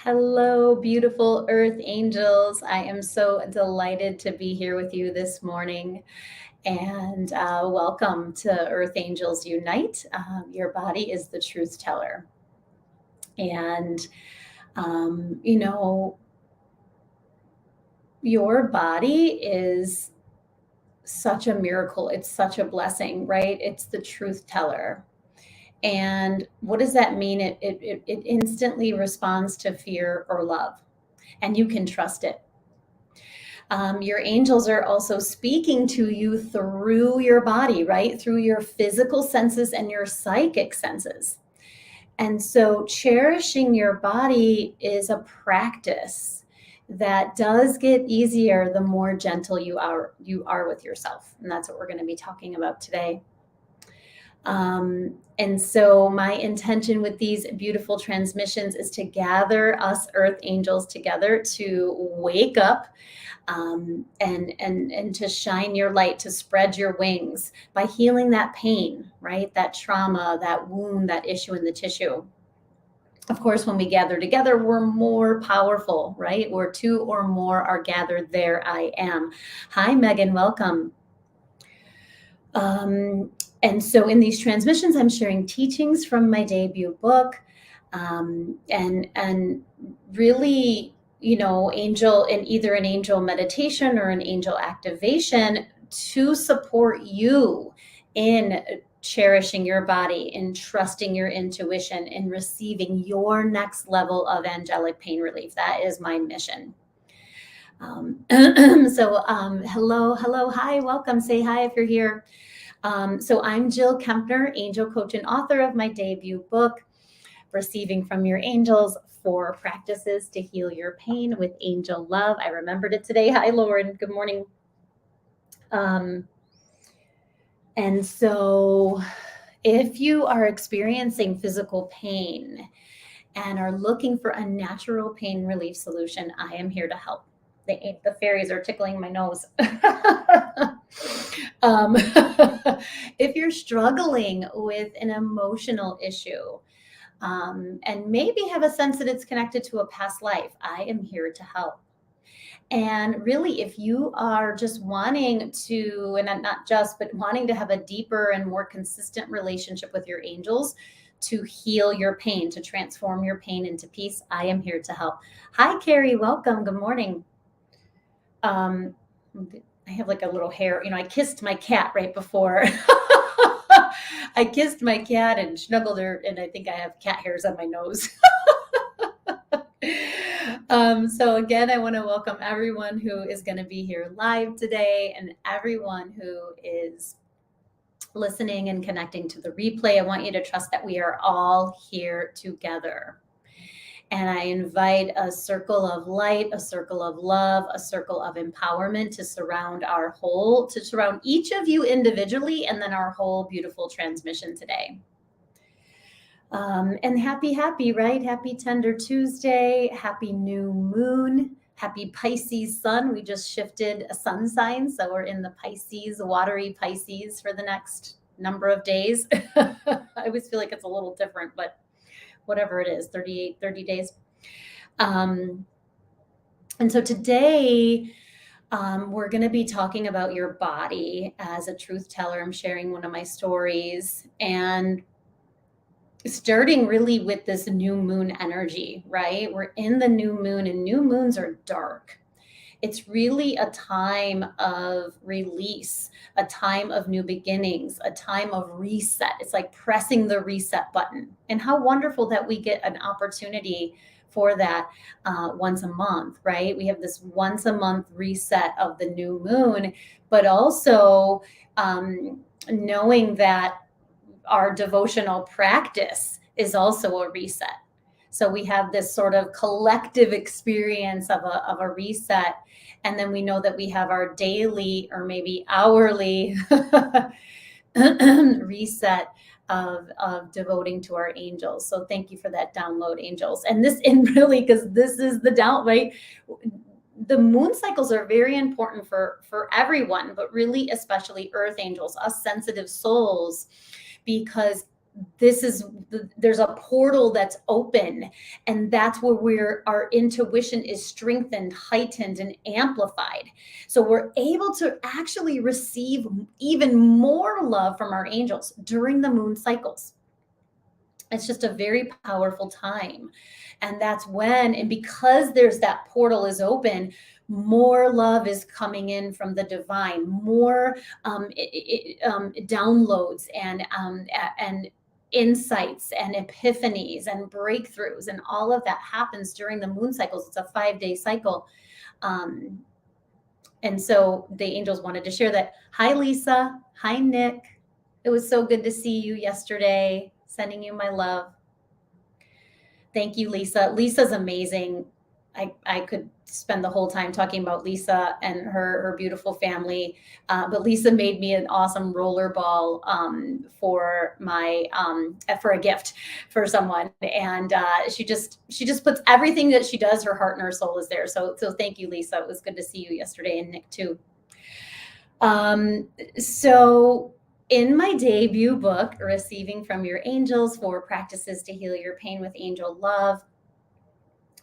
Hello, beautiful Earth Angels. I am so delighted to be here with you this morning. And welcome to Earth Angels Unite. Your body is the truth teller. And, um, you know, your body is such a miracle. It's such a blessing, right? It's the truth teller. And what does that mean? It instantly responds to fear or love, and you can trust it. Your angels are also speaking to you through your body, right? Through your physical senses and your psychic senses. And so cherishing your body is a practice that does get easier the more gentle you are with yourself. And that's what we're going to be talking about today. And so my intention with these beautiful transmissions is to gather us Earth Angels together to wake up and to shine your light, to spread your wings by healing that pain, right? That trauma, that wound, that issue in the tissue. Of course, when we gather together, we're more powerful, right? Where two or more are gathered, there I am. Hi, Megan, welcome. And so in these transmissions, I'm sharing teachings from my debut book, and really, angel in either an angel meditation or an angel activation to support you in cherishing your body, in trusting your intuition, in receiving your next level of angelic pain relief. That is my mission. Hello, hi, welcome. Say hi if you're here. So I'm Jill Kempner, angel coach and author of my debut book, Receiving from Your Angels, 4 Practices to Heal Your Pain with Angel Love. I remembered it today. Hi, Lauren. Good morning. And so if you are experiencing physical pain and are looking for a natural pain relief solution, I am here to help. The fairies are tickling my nose. If you're struggling with an emotional issue, and maybe have a sense that it's connected to a past life, I am here to help. And really, if you are just wanting to, and not just, but wanting to have a deeper and more consistent relationship with your angels, to heal your pain, to transform your pain into peace, I am here to help. Hi, Carrie. Welcome. Good morning. I have like a little hair, I kissed my cat right before. I kissed my cat and snuggled her, and I think I have cat hairs on my nose. So again, I want to welcome everyone who is going to be here live today and everyone who is listening and connecting to the replay. I want you to trust that we are all here together. And I invite a circle of light, a circle of love, a circle of empowerment to surround surround each of you individually, and then our whole beautiful transmission today. And happy, right? Happy Tender Tuesday, happy new moon, happy Pisces sun. We just shifted a sun sign, so we're in the Pisces, watery Pisces for the next number of days. I always feel like it's a little different, but whatever it is, 30 days. And so today, we're going to be talking about your body as a truth teller. I'm sharing one of my stories and starting really with this new moon energy, right? We're in the new moon, and new moons are dark. It's really a time of release, a time of new beginnings, a time of reset. It's like pressing the reset button. And how wonderful that we get an opportunity for that once a month, right? We have this once a month reset of the new moon, but also knowing that our devotional practice is also a reset. So we have this sort of collective experience of a reset. And then we know that we have our daily or maybe hourly reset of devoting to our angels. So thank you for that download, angels. And really, because this is the down, right? The moon cycles are very important for everyone, but really especially Earth Angels, us sensitive souls, because there's a portal that's open, and that's where our intuition is strengthened, heightened, and amplified. So we're able to actually receive even more love from our angels during the moon cycles. It's just a very powerful time. And that's when, and because there's that portal is open, more love is coming in from the divine, more downloads and insights and epiphanies and breakthroughs, and all of that happens during the moon cycles. It's a 5-day cycle. And so the angels wanted to share that. Hi, Lisa. Hi, Nick. It was so good to see you yesterday. Sending you my love. Thank you, Lisa. Lisa's amazing. I could spend the whole time talking about Lisa and her beautiful family. But Lisa made me an awesome roller ball for a gift for someone. And she just puts everything that she does, her heart and her soul is there. So thank you, Lisa. It was good to see you yesterday, and Nick too. So in my debut book, Receiving from Your Angels, 4 Practices to Heal Your Pain with Angel Love,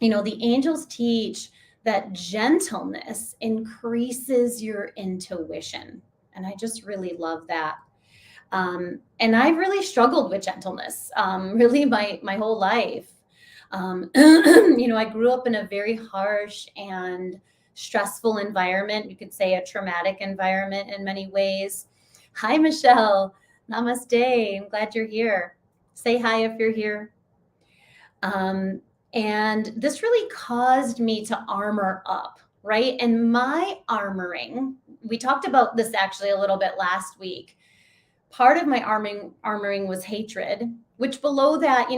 the angels teach that gentleness increases your intuition. And I just really love that. And I've really struggled with gentleness, really my whole life. I grew up in a very harsh and stressful environment. You could say a traumatic environment in many ways. Hi, Michelle. Namaste. I'm glad you're here. Say hi if you're here. And this really caused me to armor up, right? And my armoring, we talked about this actually a little bit last week. Part of my armoring was hatred, which below that,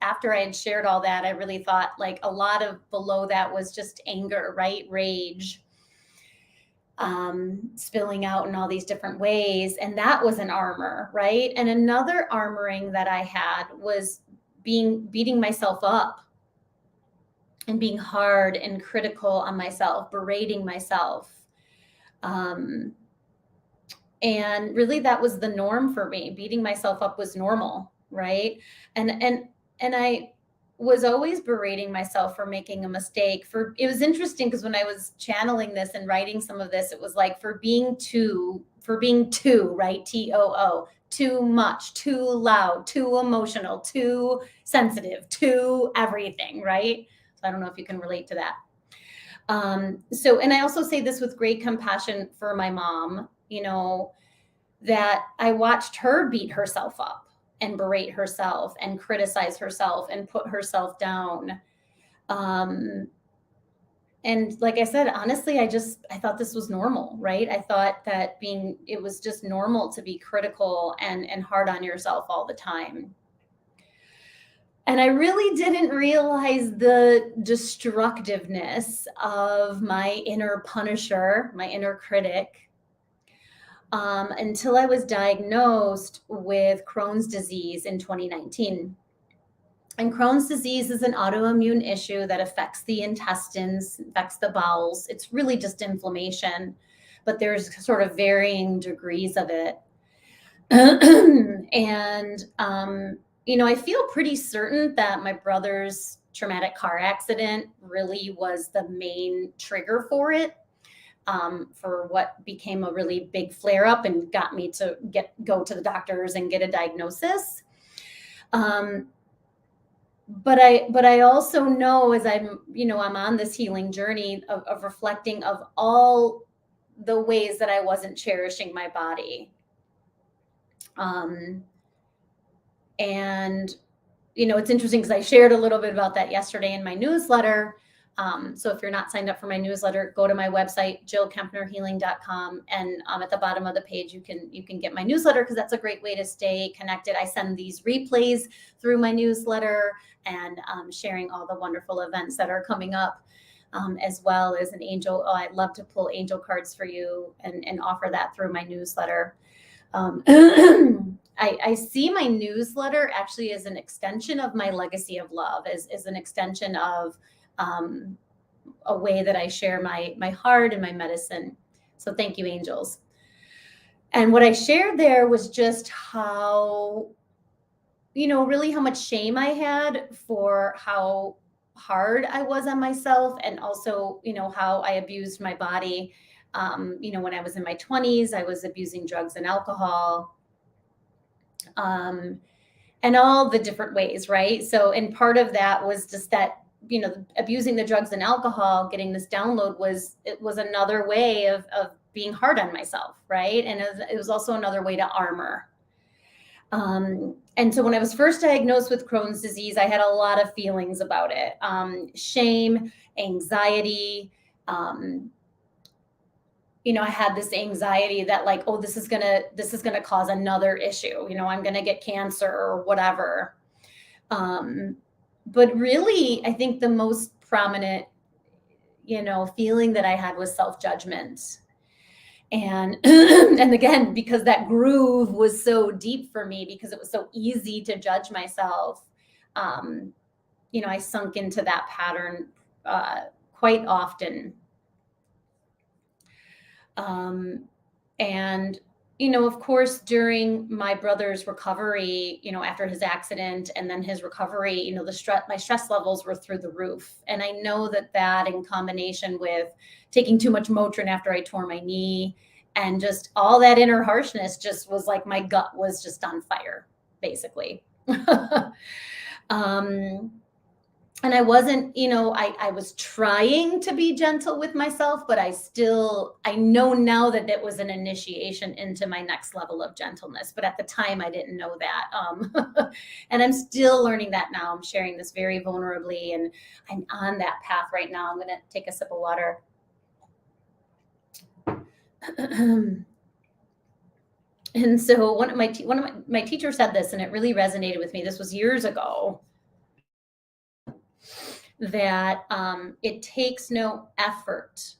after I had shared all that, I really thought like a lot of below that was just anger, right? Rage, spilling out in all these different ways. And that was an armor, right? And another armoring that I had was beating myself up and being hard and critical on myself, berating myself. And really that was the norm for me. Beating myself up was normal, right? And I was always berating myself for making a mistake. It was interesting because when I was channeling this and writing some of this, it was like for being too, right? TOO, too much, too loud, too emotional, too sensitive, too everything, right? So I don't know if you can relate to that. And I also say this with great compassion for my mom, that I watched her beat herself up and berate herself and criticize herself and put herself down. And like I said, honestly, I thought this was normal, right? I thought that it was just normal to be critical and hard on yourself all the time. And I really didn't realize the destructiveness of my inner punisher, my inner critic, until I was diagnosed with Crohn's disease in 2019. And Crohn's disease is an autoimmune issue that affects the intestines, affects the bowels. It's really just inflammation, but there's sort of varying degrees of it. And, I feel pretty certain that my brother's traumatic car accident really was the main trigger for it. For what became a really big flare up and got me to go to the doctors and get a diagnosis. But I also know as I'm on this healing journey of reflecting of all the ways that I wasn't cherishing my body. And it's interesting because I shared a little bit about that yesterday in my newsletter. So if you're not signed up for my newsletter, go to my website, jillkempnerhealing.com. And at the bottom of the page, you can get my newsletter because that's a great way to stay connected. I send these replays through my newsletter and sharing all the wonderful events that are coming up, as well as an angel. Oh, I'd love to pull angel cards for you and offer that through my newsletter. I see my newsletter actually as an extension of my legacy of love, as an extension of a way that I share my heart and my medicine. So thank you, angels. And what I shared there was just how really how much shame I had for how hard I was on myself, and also, how I abused my body. When I was in my 20s, I was abusing drugs and alcohol, um, and all the different ways, right? So, and part of that was just that, abusing the drugs and alcohol, getting this download it was another way of being hard on myself, right? And it was also another way to armor. And so when I was first diagnosed with Crohn's disease, I had a lot of feelings about it. Shame, anxiety. Um, I had this anxiety that, like, oh, this is gonna cause another issue. I'm gonna get cancer or whatever. But really, I think the most prominent, feeling that I had was self-judgment. And and again, because that groove was so deep for me, because it was so easy to judge myself, um, I sunk into that pattern quite often. Um, and of course, during my brother's recovery, after his accident and then his recovery, my stress levels were through the roof. And I know that in combination with taking too much Motrin after I tore my knee, and just all that inner harshness, just was like my gut was just on fire, basically. um, and I wasn't, I was trying to be gentle with myself, but I know now that that was an initiation into my next level of gentleness. But at the time, I didn't know that. And I'm still learning that now. I'm sharing this very vulnerably, and I'm on that path right now. I'm going to take a sip of water. And so one of my teachers said this, and it really resonated with me. This was years ago. That it takes no effort,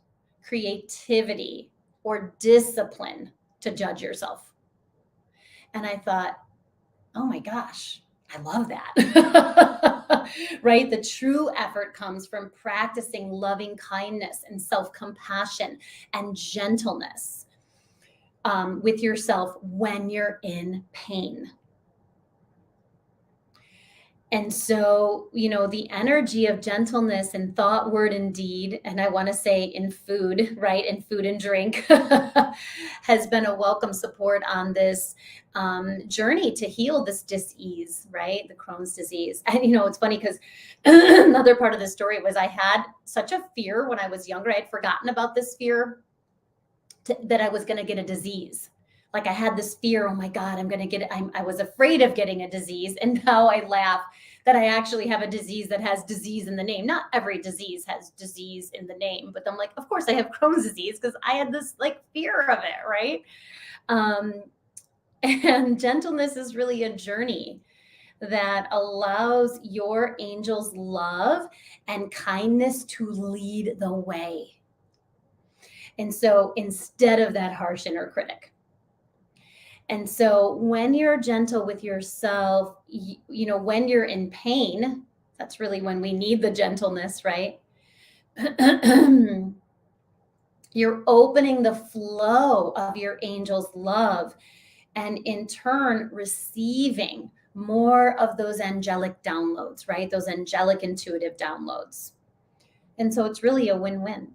creativity, or discipline to judge yourself. And I thought, oh my gosh, I love that. Right? The true effort comes from practicing loving kindness and self-compassion and gentleness with yourself when you're in pain. And so, the energy of gentleness in thought, word, and deed, and I want to say in food, right? In food and drink, has been a welcome support on this journey to heal this dis-ease, right? The Crohn's disease. And, it's funny because another part of the story was I had such a fear when I was younger. I had forgotten about this fear that I was going to get a disease. Like I had this fear, oh my God, I'm going to get it. I was afraid of getting a disease. And now I laugh that I actually have a disease that has disease in the name. Not every disease has disease in the name, but I'm like, of course I have Crohn's disease because I had this like fear of it, right? And gentleness is really a journey that allows your angel's love and kindness to lead the way. And so instead of that harsh inner critic. And so when you're gentle with yourself, when you're in pain, that's really when we need the gentleness, right? You're opening the flow of your angel's love, and in turn receiving more of those angelic downloads, right? Those angelic intuitive downloads. And so it's really a win-win.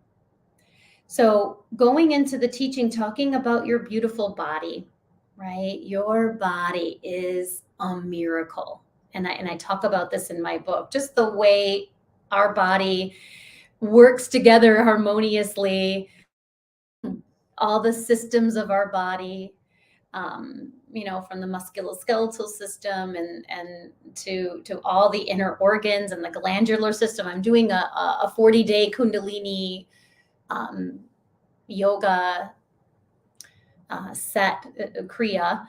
So going into the teaching, talking about your beautiful body, right? Your body is a miracle. And I talk about this in my book, just the way our body works together harmoniously, all the systems of our body, from the musculoskeletal system and to all the inner organs and the glandular system. I'm doing a 40-day Kundalini yoga set Kriya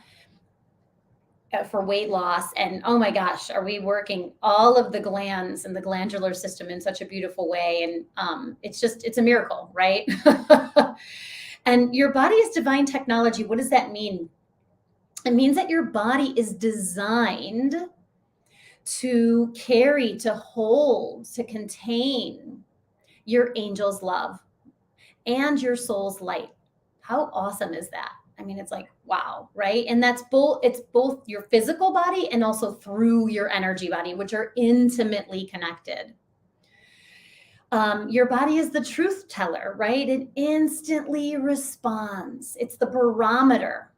for weight loss. And oh my gosh, are we working all of the glands and the glandular system in such a beautiful way? And it's a miracle, right? And your body is divine technology. What does that mean? It means that your body is designed to carry, to hold, to contain your angel's love and your soul's light. How awesome is that? I mean, it's like, Wow, right? And it's both your physical body and also through your energy body, which are intimately connected. Your body is the truth teller, right? It instantly responds. It's the barometer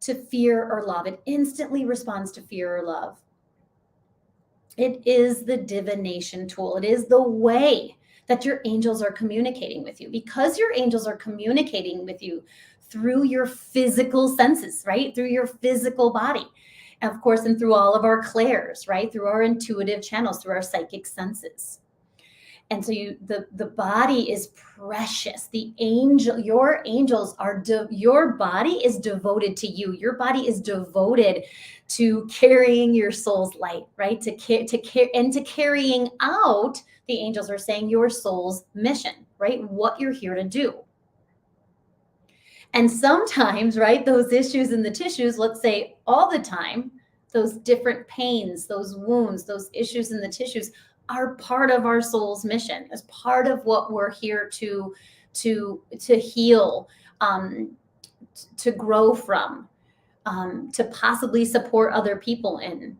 to fear or love. It instantly responds to fear or love. It is the divination tool. It is the way that your angels are communicating with you, because your angels are communicating with you through your physical senses, right? Through your physical body. And of course, and through all of our clairs, right? Through our intuitive channels, through our psychic senses. And so the body is precious. Your angels are, your body is devoted to you. Your body is devoted to carrying your soul's light, right? To carrying out, the angels are saying, your soul's mission, right? What you're here to do. And sometimes, right, those issues in the tissues, let's say all the time, those different pains, those wounds, those issues in the tissues are part of our soul's mission, as part of what we're here to heal, to grow from, to possibly support other people in.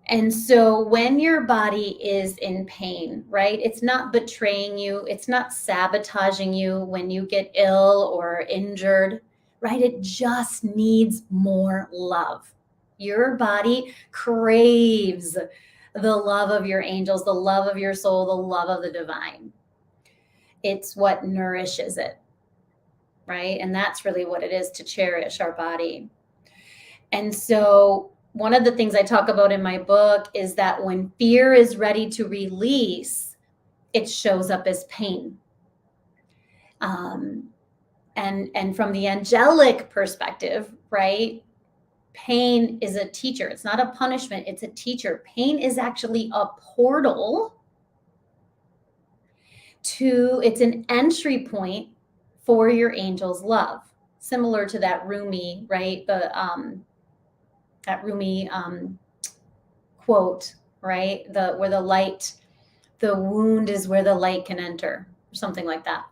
And so when your body is in pain, right, it's not betraying you, it's not sabotaging you when you get ill or injured, right? It just needs more love. Your body craves the love of your angels, the love of your soul, the love of the divine. It's what nourishes it, right? And that's really what it is, to cherish our body. And so one of the things I talk about in my book is that when fear is ready to release, it shows up as pain. And from the angelic perspective, right? Pain is a teacher. It's not a punishment. It's a teacher. Pain is actually a portal it's an entry point for your angel's love. Similar to that Rumi, right? That Rumi quote, right? Where the wound is where the light can enter, or something like that.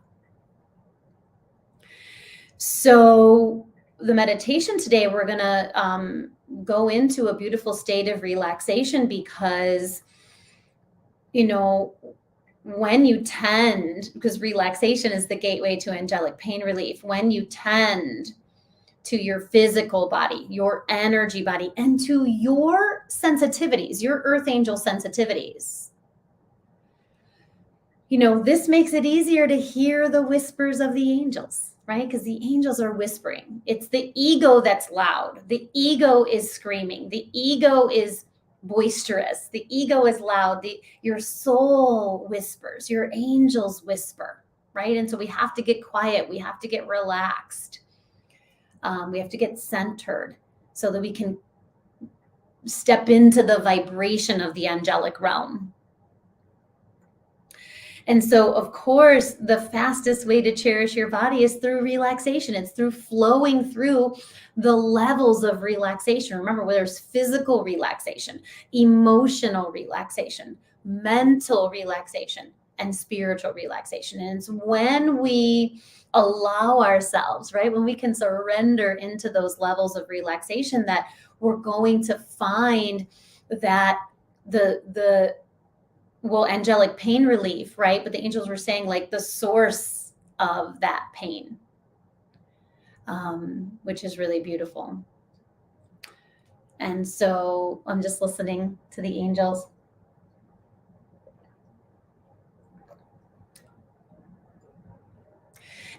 So the meditation today, we're going to go into a beautiful state of relaxation, because, when you tend, because relaxation is the gateway to angelic pain relief, when you tend to your physical body, your energy body, and to your sensitivities, your earth angel sensitivities, this makes it easier to hear the whispers of the angels, right? Because the angels are whispering. It's the ego that's loud. The ego is screaming. The ego is boisterous. The ego is loud. Your soul whispers. Your angels whisper, right? And so we have to get quiet. We have to get relaxed. We have to get centered so that we can step into the vibration of the angelic realm. And so, of course, the fastest way to cherish your body is through relaxation. It's through flowing through the levels of relaxation. Remember, there's physical relaxation, emotional relaxation, mental relaxation, and spiritual relaxation. And it's when we allow ourselves, right, when we can surrender into those levels of relaxation, that we're going to find that angelic pain relief, right? But the angels were saying, like, the source of that pain, which is really beautiful. And so I'm just listening to the angels.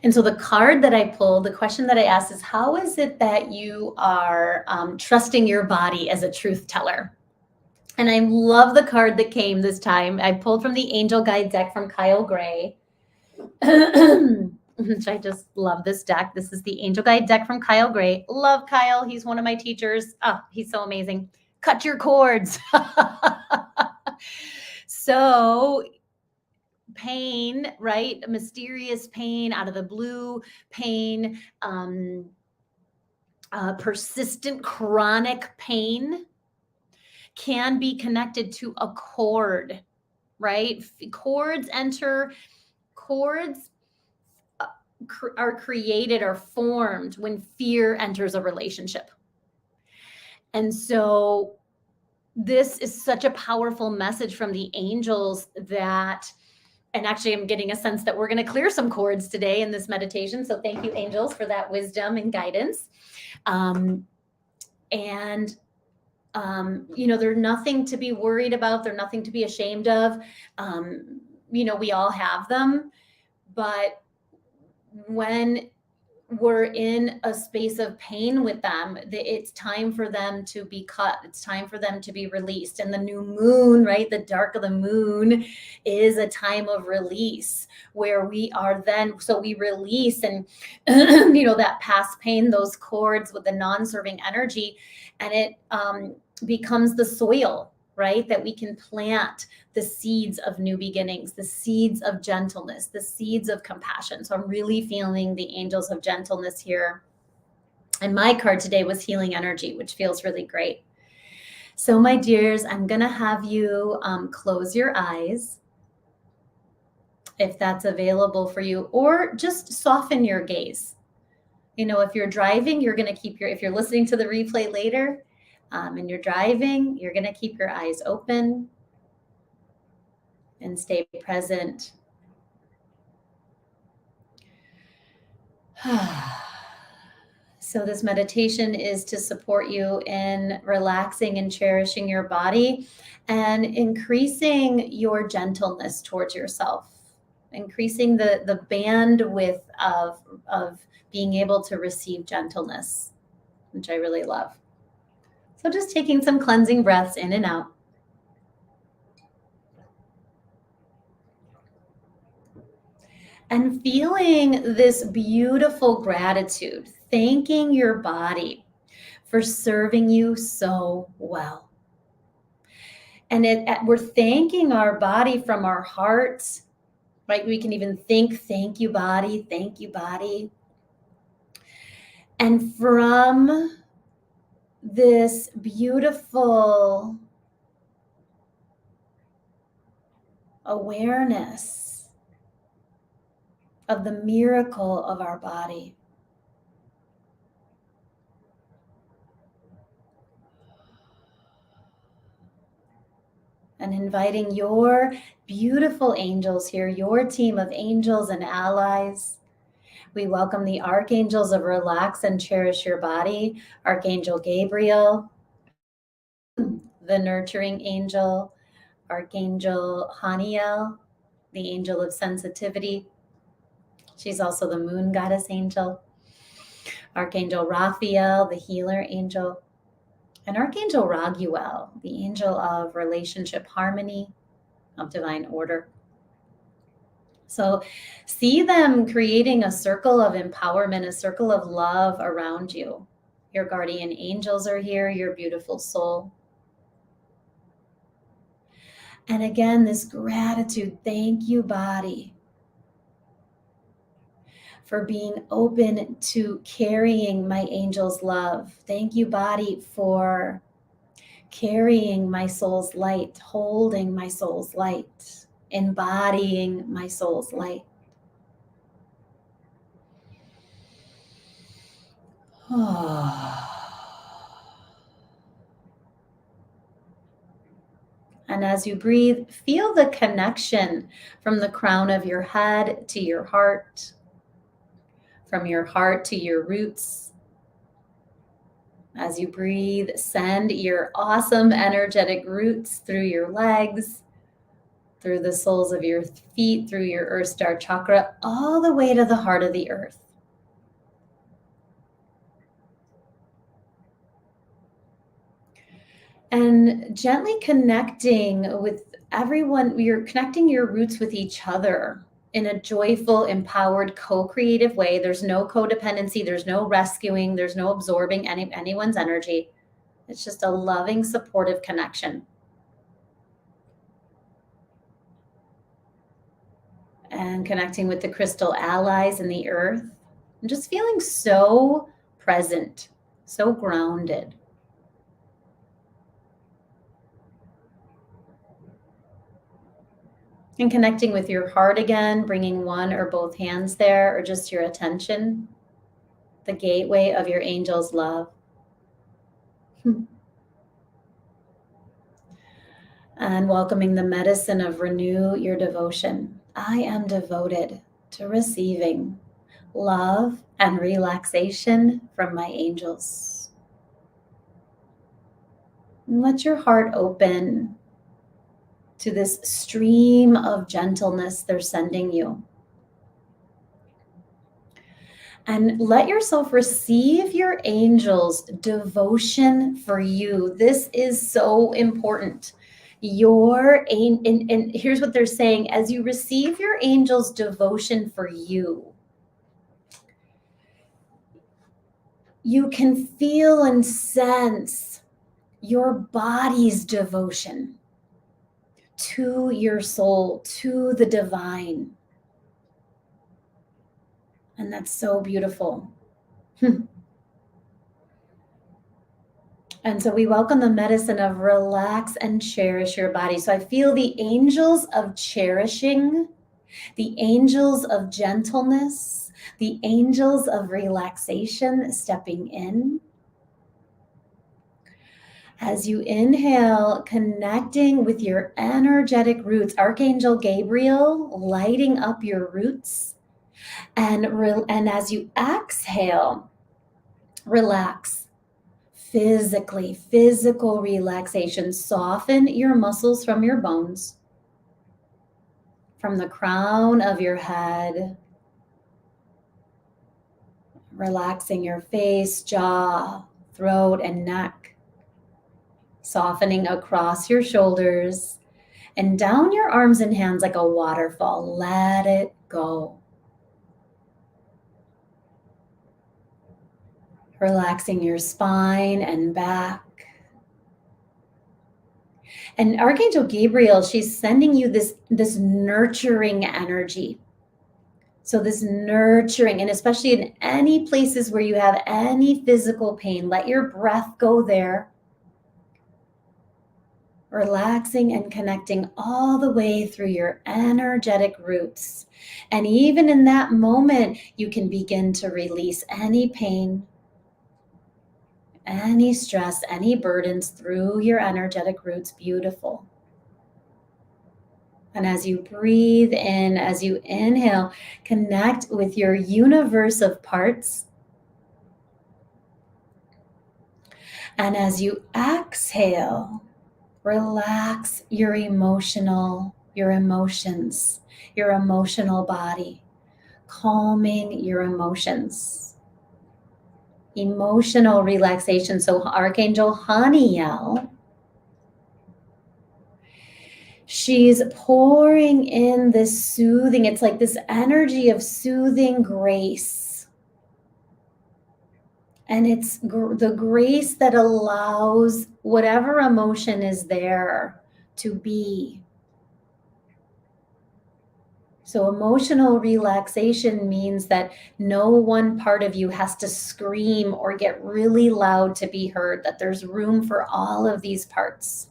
And so the card that I pulled, the question that I asked is, how is it that you are trusting your body as a truth teller? And I love the card that came this time. I pulled from the Angel Guide deck from Kyle Gray. Which I just love this deck. This is the Angel Guide deck from Kyle Gray. Love Kyle. He's one of my teachers. Oh, he's so amazing. Cut your cords. So pain, right? Mysterious pain, out of the blue pain, persistent chronic pain can be connected to a cord, right? Cords are created or formed when fear enters a relationship. And so this is such a powerful message from the angels that, and actually I'm getting a sense that we're going to clear some cords today in this meditation. So thank you, angels, for that wisdom and guidance. They're nothing to be worried about. They're nothing to be ashamed of. We all have them, but when we're in a space of pain with them, it's time for them to be cut. It's time for them to be released. And the new moon, right? The dark of the moon is a time of release where we are then, so we release and, that past pain, those cords with the non-serving energy, and it becomes the soil, right? That we can plant the seeds of new beginnings, the seeds of gentleness, the seeds of compassion. So I'm really feeling the angels of gentleness here. And my card today was healing energy, which feels really great. So my dears, I'm going to have you close your eyes if that's available for you, or just soften your gaze. If you're driving, you're going to if you're listening to the replay later, and you're driving, you're going to keep your eyes open and stay present. So this meditation is to support you in relaxing and cherishing your body and increasing your gentleness towards yourself, increasing the bandwidth of being able to receive gentleness, which I really love. So just taking some cleansing breaths in and out. And feeling this beautiful gratitude, thanking your body for serving you so well. And we're thanking our body from our hearts, right? We can even think, thank you, body, thank you, body. And from this beautiful awareness of the miracle of our body, and inviting your beautiful angels here, your team of angels and allies. We welcome the archangels of relax and cherish your body, Archangel Gabriel, the nurturing angel, Archangel Haniel, the angel of sensitivity. She's also the moon goddess angel. Archangel Raphael, the healer angel, and Archangel Raguel, the angel of relationship harmony, of divine order. So see them creating a circle of empowerment, a circle of love around you. Your guardian angels are here, your beautiful soul. And again, this gratitude, thank you, body, for being open to carrying my angel's love. Thank you, body, for carrying my soul's light, holding my soul's light, embodying my soul's light. And as you breathe, feel the connection from the crown of your head to your heart, from your heart to your roots. As you breathe, send your awesome energetic roots through your legs, through the soles of your feet, through your Earth Star chakra, all the way to the heart of the earth. And gently connecting with everyone, you're connecting your roots with each other in a joyful, empowered, co-creative way. There's no codependency, there's no rescuing, there's no absorbing anyone's energy. It's just a loving, supportive connection. And connecting with the crystal allies in the earth. I'm just feeling so present, so grounded. And connecting with your heart again, bringing one or both hands there, or just your attention, the gateway of your angel's love. And welcoming the medicine of renew your devotion. I am devoted to receiving love and relaxation from my angels. And let your heart open to this stream of gentleness they're sending you. And let yourself receive your angels' devotion for you. This is so important. And here's what they're saying: as you receive your angels' devotion for you, you can feel and sense your body's devotion to your soul, to the divine. And that's so beautiful. And so we welcome the medicine of relax and cherish your body. So I feel the angels of cherishing, the angels of gentleness, the angels of relaxation stepping in. As you inhale, connecting with your energetic roots, Archangel Gabriel lighting up your roots. And as you exhale, relax. Physical relaxation. Soften your muscles from your bones, from the crown of your head, relaxing your face, jaw, throat, and neck, softening across your shoulders and down your arms and hands like a waterfall. Let it go. Relaxing your spine and back. And Archangel Gabriel, she's sending you this nurturing energy. So this nurturing, and especially in any places where you have any physical pain, let your breath go there. Relaxing and connecting all the way through your energetic roots. And even in that moment, you can begin to release any pain, any stress, any burdens through your energetic roots. Beautiful. And as you breathe in, as you inhale, connect with your universe of parts. And as you exhale, relax your emotions, your emotional body, calming your emotions. Emotional relaxation. So Archangel Haniel, she's pouring in this soothing, it's like this energy of soothing grace. And it's the grace that allows whatever emotion is there to be. So emotional relaxation means that no one part of you has to scream or get really loud to be heard, that there's room for all of these parts.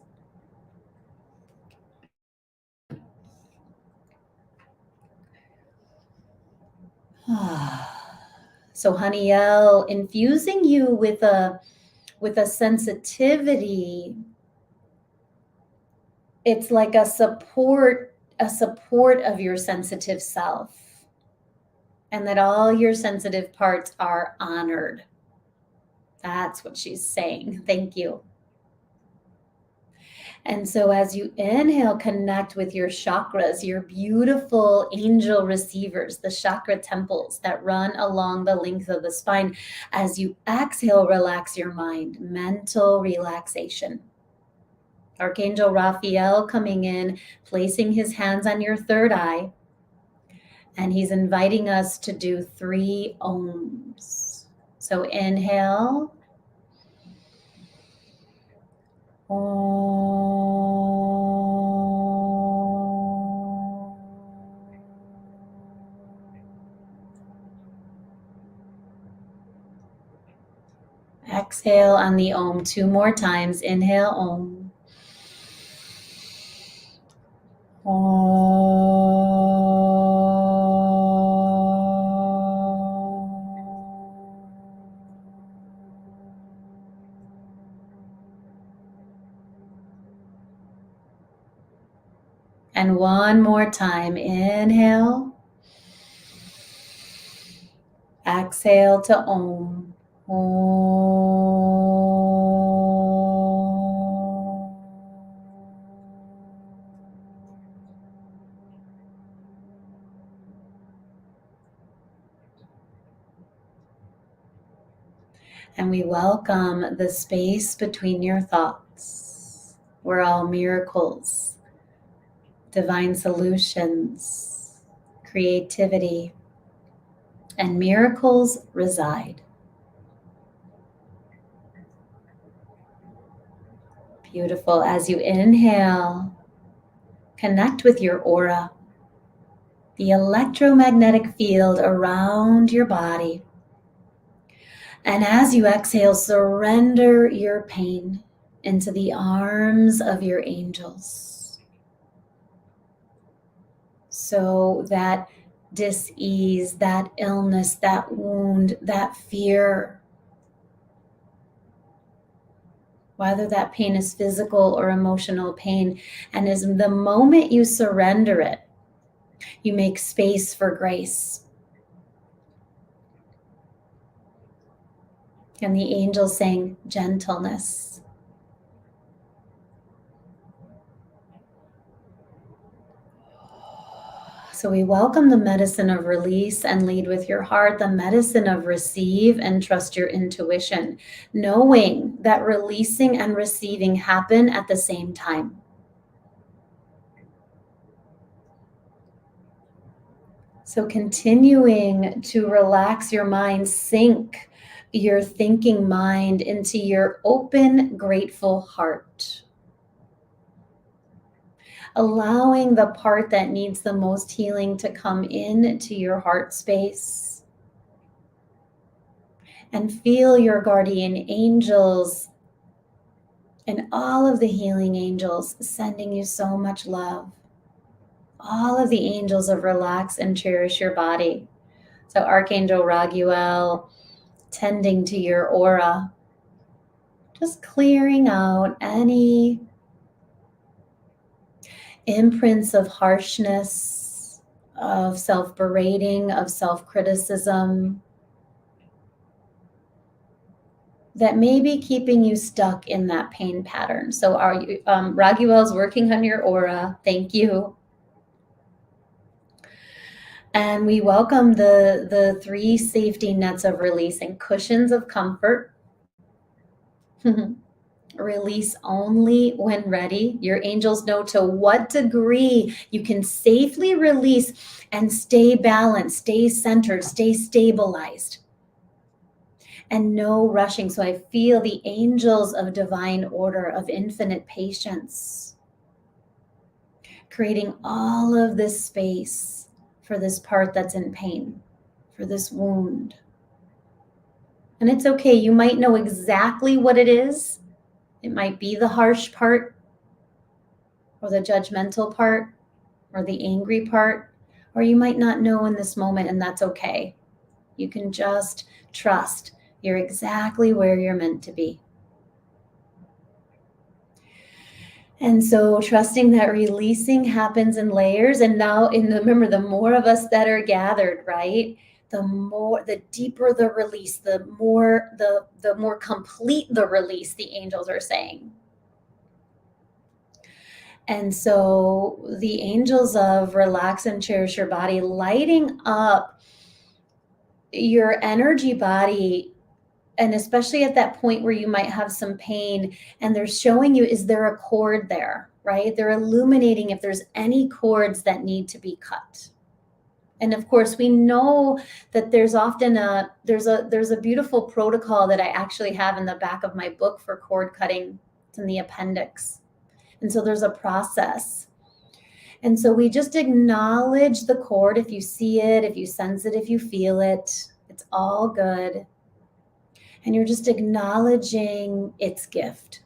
So Haniel, infusing you with a sensitivity, it's like a support of your sensitive self, and that all your sensitive parts are honored. That's what she's saying. Thank you. And so as you inhale, connect with your chakras, your beautiful angel receivers, the chakra temples that run along the length of the spine. As you exhale, relax your mind, mental relaxation. Archangel Raphael coming in, placing his hands on your third eye, and he's inviting us to do 3 ohms. So inhale. Exhale on the Om 2 more times. Inhale Om. And one more time, inhale, exhale to Om. And we welcome the space between your thoughts. We're all miracles, divine solutions, creativity, and miracles reside. Beautiful. As you inhale, connect with your aura, the electromagnetic field around your body. And as you exhale, surrender your pain into the arms of your angels. So that dis-ease, that illness, that wound, that fear, whether that pain is physical or emotional pain, and as the moment you surrender it, you make space for grace. And the angels saying gentleness. So we welcome the medicine of release and lead with your heart, the medicine of receive and trust your intuition, knowing that releasing and receiving happen at the same time. So continuing to relax your mind, sink your thinking mind into your open, grateful heart. Allowing the part that needs the most healing to come into your heart space. And feel your guardian angels and all of the healing angels sending you so much love. All of the angels of relax and cherish your body. So Archangel Raguel tending to your aura, just clearing out any imprints of harshness, of self-berating, of self-criticism that may be keeping you stuck in that pain pattern. So Raguel's working on your aura. Thank you. And we welcome the 3 safety nets of releasing: cushions of comfort, release only when ready. Your angels know to what degree you can safely release and stay balanced, stay centered, stay stabilized. And no rushing. So I feel the angels of divine order, of infinite patience, creating all of this space for this part that's in pain, for this wound. And it's okay. You might know exactly what it is. It might be the harsh part, or the judgmental part, or the angry part, or you might not know in this moment, and that's okay. You can just trust you're exactly where you're meant to be. And so trusting that releasing happens in layers. And now remember, the more of us that are gathered, right? The deeper the release, the more complete the release, the angels are saying. And so the angels of relax and cherish your body, lighting up your energy body. And especially at that point where you might have some pain, and they're showing you, is there a cord there, right? They're illuminating if there's any cords that need to be cut. And of course, we know that there's often there's a beautiful protocol that I actually have in the back of my book for cord cutting. It's in the appendix. And so there's a process. And so we just acknowledge the cord if you see it, if you sense it, if you feel it. It's all good. And you're just acknowledging its gift.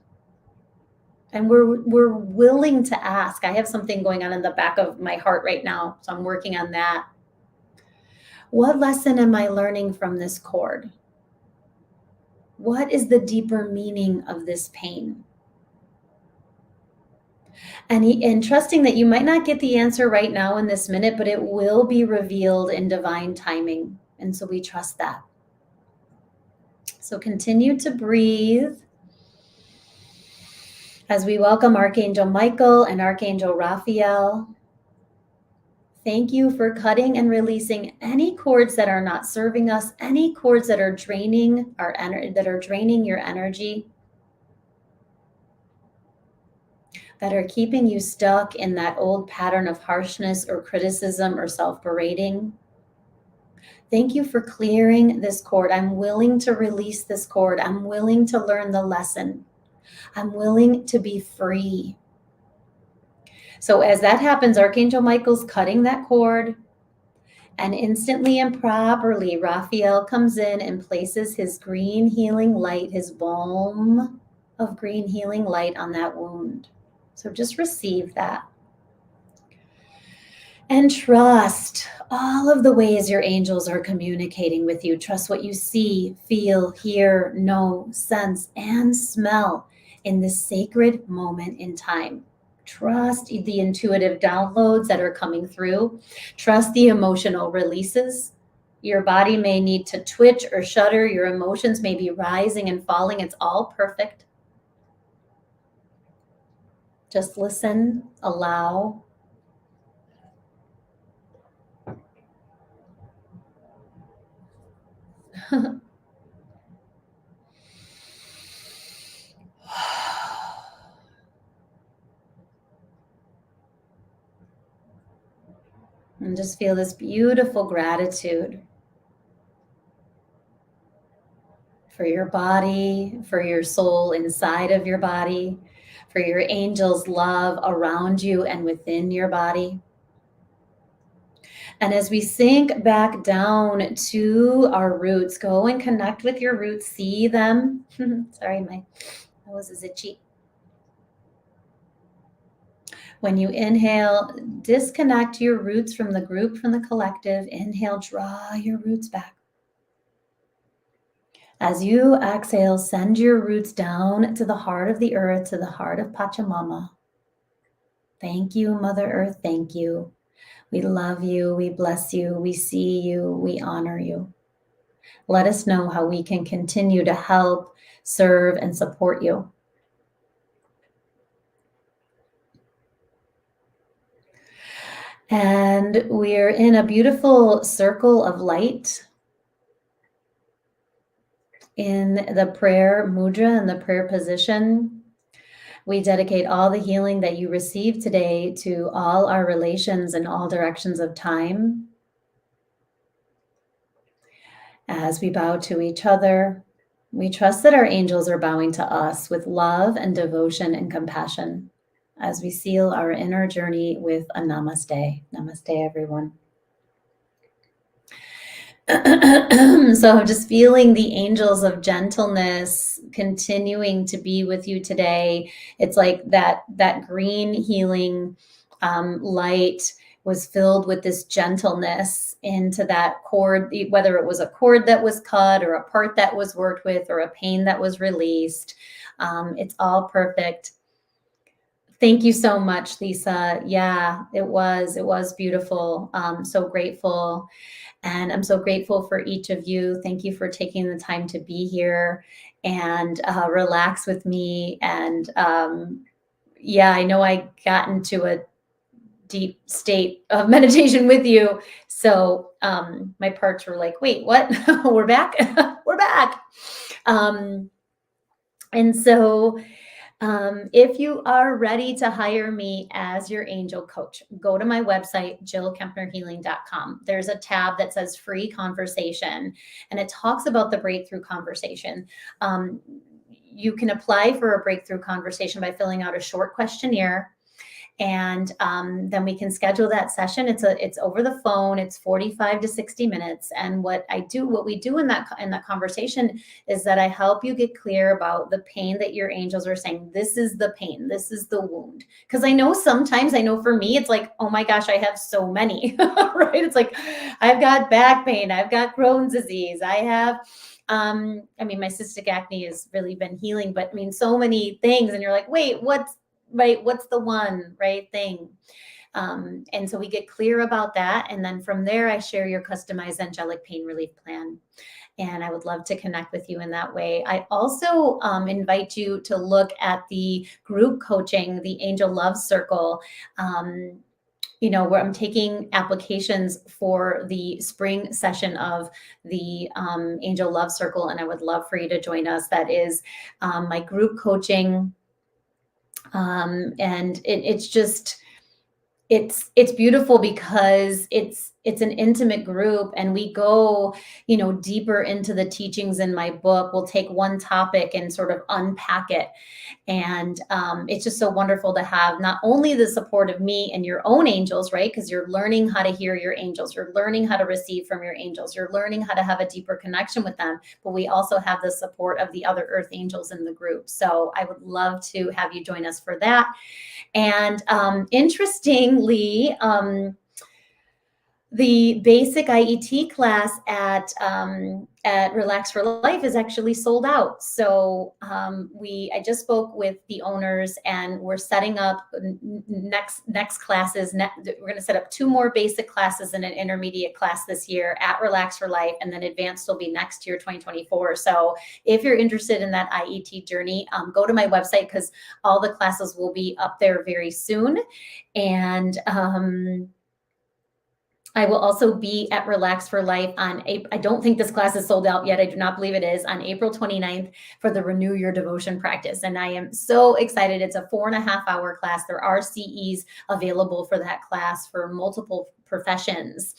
And we're willing to ask. I have something going on in the back of my heart right now, so I'm working on that. What lesson am I learning from this cord? What is the deeper meaning of this pain? And trusting that you might not get the answer right now in this minute, but it will be revealed in divine timing. And so we trust that. So continue to breathe as we welcome Archangel Michael and Archangel Raphael. Thank you for cutting and releasing any cords that are not serving us, any cords that are draining our energy, that are draining your energy, that are keeping you stuck in that old pattern of harshness or criticism or self-berating. Thank you for clearing this cord. I'm willing to release this cord. I'm willing to learn the lesson. I'm willing to be free. So as that happens, Archangel Michael's cutting that cord, and instantly and properly, Raphael comes in and places his green healing light, his balm of green healing light on that wound. So just receive that. And trust all of the ways your angels are communicating with you. Trust what you see, feel, hear, know, sense, and smell in this sacred moment in time. Trust the intuitive downloads that are coming through. Trust the emotional releases. Your body may need to twitch or shudder. Your emotions may be rising and falling. It's all perfect. Just listen, allow. And just feel this beautiful gratitude for your body, for your soul inside of your body, for your angels' love around you and within your body. And as we sink back down to our roots, go and connect with your roots, see them. Sorry, my nose is itchy. When you inhale, disconnect your roots from the group, from the collective. Inhale, draw your roots back. As you exhale, send your roots down to the heart of the earth, to the heart of Pachamama. Thank you, Mother Earth. Thank you. We love you. We bless you. We see you. We honor you. Let us know how we can continue to help, serve, and support you. And we're in a beautiful circle of light in the prayer mudra and the prayer position. We dedicate all the healing that you receive today to all our relations in all directions of time. As we bow to each other, we trust that our angels are bowing to us with love and devotion and compassion as we seal our inner journey with a namaste. Namaste, everyone. So just feeling the angels of gentleness continuing to be with you today. It's like that green healing light was filled with this gentleness into that cord, whether it was a cord that was cut or a part that was worked with or a pain that was released. It's all perfect. Thank you so much, Lisa. Yeah, it was beautiful. So grateful. And I'm so grateful for each of you. Thank you for taking the time to be here and relax with me. And yeah, I know I got into a deep state of meditation with you. So my parts were like, wait, what? We're back? We're back. And so if you are ready to hire me as your angel coach, go to my website, jillkempnerhealing.com. There's a tab that says free conversation, and it talks about the breakthrough conversation. You can apply for a breakthrough conversation by filling out a short questionnaire. And then we can schedule that session. It's over the phone. It's 45 to 60 minutes. And what we do in that conversation is that I help you get clear about the pain that your angels are saying. This is the pain. This is the wound. Because I know for me, it's like, oh my gosh, I have so many, right? It's like, I've got back pain. I've got Crohn's disease. I have, my cystic acne has really been healing, but so many things. And you're like, wait, what's the one right thing? And so we get clear about that. And then from there, I share your customized angelic pain relief plan. And I would love to connect with you in that way. I also invite you to look at the group coaching, the Angel Love Circle, where I'm taking applications for the spring session of the Angel Love Circle. And I would love for you to join us. That is my group coaching. And it's beautiful because it's an intimate group, and we go, deeper into the teachings in my book. We'll take one topic and sort of unpack it. And it's just so wonderful to have not only the support of me and your own angels, right? Because you're learning how to hear your angels. You're learning how to receive from your angels. You're learning how to have a deeper connection with them. But we also have the support of the other earth angels in the group. So I would love to have you join us for that. And interestingly, the basic IET class at Relax for Life is actually sold out. So I just spoke with the owners, and we're setting up next classes. We're going to set up 2 more basic classes and an intermediate class this year at Relax for Life, and then advanced will be next year, 2024. So if you're interested in that IET journey, go to my website, because all the classes will be up there very soon. And I will also be at Relax for Life on April. I don't think this class is sold out yet. I do not believe it is, on April 29th for the Renew Your Devotion practice. And I am so excited. It's a 4.5-hour class. There are CEs available for that class for multiple professions.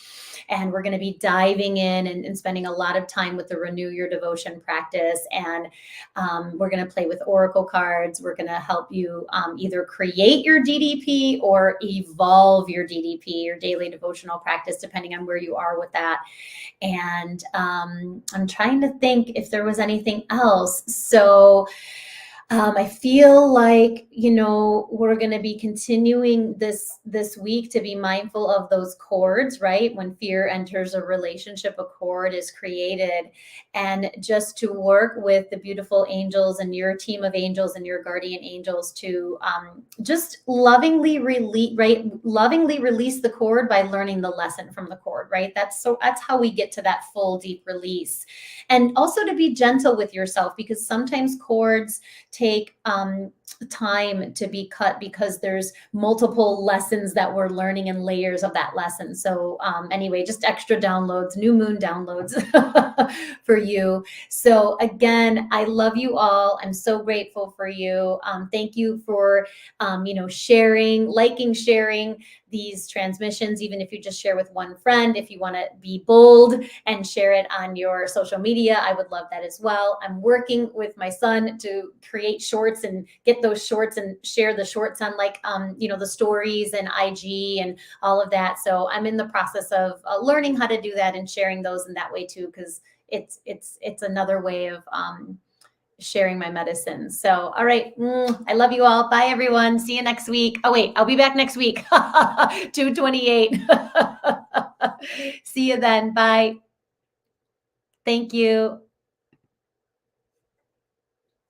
And we're going to be diving in and spending a lot of time with the Renew Your Devotion practice. And we're going to play with oracle cards. We're going to help you either create your DDP or evolve your DDP, your daily devotional practice, depending on where you are with that. And I'm trying to think if there was anything else. So I feel like, we're going to be continuing this week to be mindful of those cords, right? When fear enters a relationship, a cord is created. And just to work with the beautiful angels and your team of angels and your guardian angels to just lovingly release the cord by learning the lesson from the cord, right? That's how we get to that full deep release. And also to be gentle with yourself, because sometimes cords take time to be cut because there's multiple lessons that we're learning and layers of that lesson. So anyway, just extra downloads, new moon downloads for you. So again, I love you all. I'm so grateful for you. Thank you for, sharing these transmissions, even if you just share with one friend. If you want to be bold and share it on your social media, I would love that as well. I'm working with my son to create shorts and get those shorts and share the shorts on the stories and IG and all of that. So I'm in the process of learning how to do that and sharing those in that way too, because it's another way of sharing my medicine. So, all right. I love you all. Bye, everyone. See you next week. Oh, wait, I'll be back next week. 2/28. See you then. Bye. Thank you.